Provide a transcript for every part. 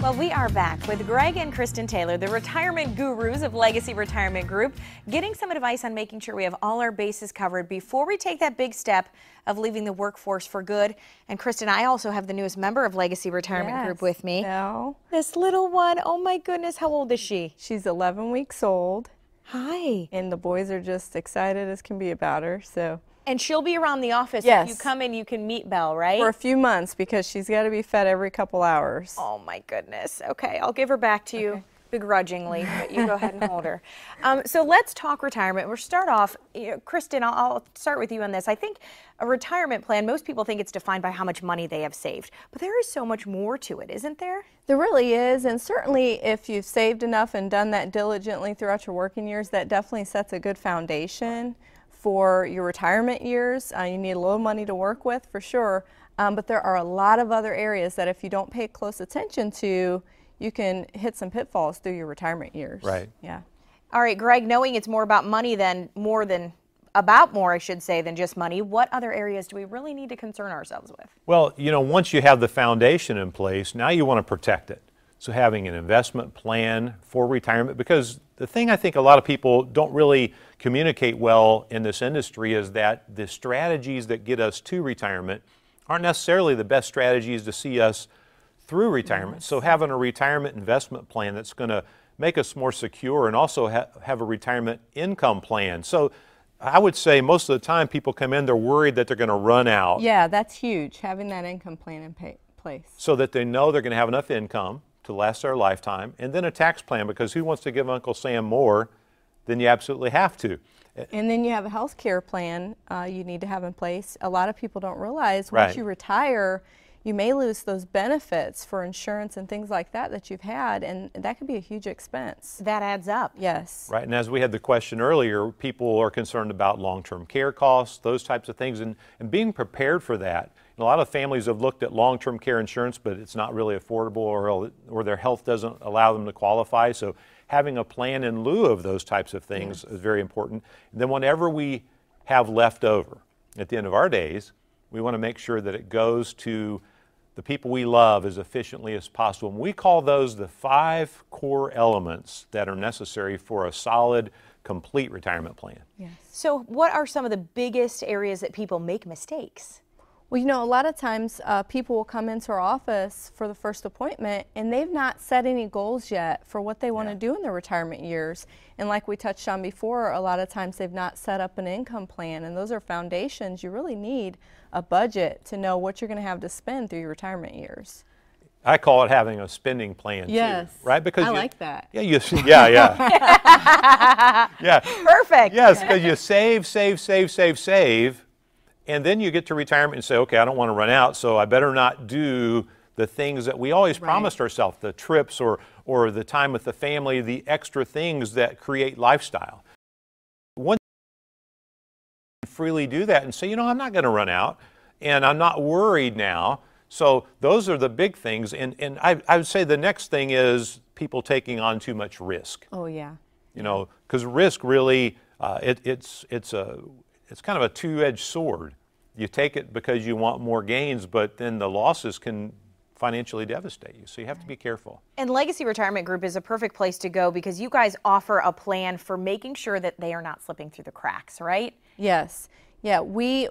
Well, we are back with Greg and Kristen Taylor, the retirement gurus of Legacy Retirement Group, getting some advice on making sure we have all our bases covered before we take that big step of leaving the workforce for good. And Kristen, I also have the newest member of Legacy Retirement Group with me. Belle. This little one, oh my goodness, how old is she? She's 11 weeks old. Hi. And the boys are just excited as can be about her. So. And she'll be around the office. Yes. If you come in, you can meet Belle, right? For a few months because she's got to be fed every couple hours. Oh my goodness. Okay, I'll give her back to you begrudgingly, but you go ahead and hold her. So let's talk retirement. We'll start off, Kristen, I'll start with you on this. I think a retirement plan, most people think it's defined by how much money they have saved, but there is so much more to it, isn't there? There really is, and certainly if you've saved enough and done that diligently throughout your working years, that definitely sets a good foundation for your retirement years. You need a little money to work with for sure, but there are a lot of other areas that if you don't pay close attention to, you can hit some pitfalls through your retirement years. Right. Yeah. All right, Greg, knowing it's more about money than more, I should say, than just money, what other areas do we really need to concern ourselves with? Well, once you have the foundation in place, now you want to protect it. So having an investment plan for retirement, because the thing I think a lot of people don't really communicate well in this industry is that the strategies that get us to retirement aren't necessarily the best strategies to see us through retirement. Yes. So having a retirement investment plan that's going to make us more secure and also have a retirement income plan. So I would say most of the time people come in, they're worried that they're going to run out. Yeah, that's huge, having that income plan in place. So that they know they're going to have enough income to last their lifetime, and then a tax plan, because who wants to give Uncle Sam more than you absolutely have to? And then you have a health care plan you need to have in place. A lot of people don't realize once you retire, you may lose those benefits for insurance and things like that you've had, and that could be a huge expense. That adds up. Yes. Right, and as we had the question earlier, people are concerned about long-term care costs, those types of things, and being prepared for that. A lot of families have looked at long-term care insurance, but it's not really affordable, or their health doesn't allow them to qualify. So having a plan in lieu of those types of things is very important. And then whenever we have left over at the end of our days, we want to make sure that it goes to the people we love as efficiently as possible. And we call those the 5 core elements that are necessary for a solid, complete retirement plan. Yes. So what are some of the biggest areas that people make mistakes? Well, a lot of times people will come into our office for the first appointment and they've not set any goals yet for what they want to do in their retirement years. And like we touched on before, a lot of times they've not set up an income plan, and those are foundations. You really need a budget to know what you're going to have to spend through your retirement years. I call it having a spending plan too, right? Because I like that. Yeah, yeah. Perfect. Yes, because you save, and then you get to retirement and say, okay, I don't want to run out, so I better not do the things that we always promised ourselves, the trips or the time with the family, the extra things that create lifestyle. Once you freely do that and say, I'm not going to run out, and I'm not worried now. So those are the big things, and I would say the next thing is people taking on too much risk. Oh yeah. Because risk really, it's kind of a two-edged sword. You take it because you want more gains, but then the losses can financially devastate you. So you have to be careful. And Legacy Retirement Group is a perfect place to go because you guys offer a plan for making sure that they are not slipping through the cracks, right? Yes. Yeah, we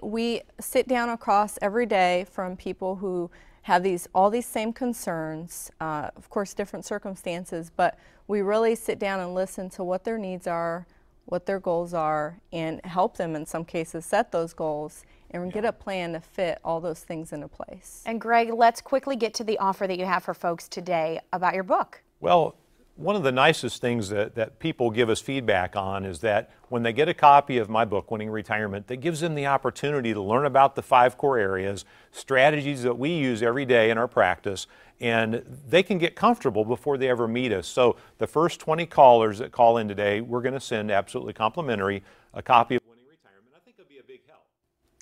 sit down across every day from people who have all these same concerns, of course different circumstances, but we really sit down and listen to what their needs are, what their goals are, and help them in some cases set those goals and get a plan to fit all those things into place. And Greg, let's quickly get to the offer that you have for folks today about your book. Well, one of the nicest things that people give us feedback on is that when they get a copy of my book, Winning Retirement, that gives them the opportunity to learn about the 5 core areas, strategies that we use every day in our practice, and they can get comfortable before they ever meet us. So the first 20 callers that call in today, we're going to send absolutely complimentary a copy of Winning Retirement. I think it'll be a big help.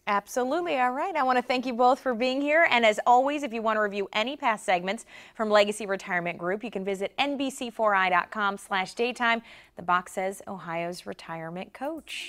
Absolutely. All right. I want to thank you both for being here. And as always, if you want to review any past segments from Legacy Retirement Group, you can visit NBC4i.com/daytime. The box says Ohio's Retirement Coach.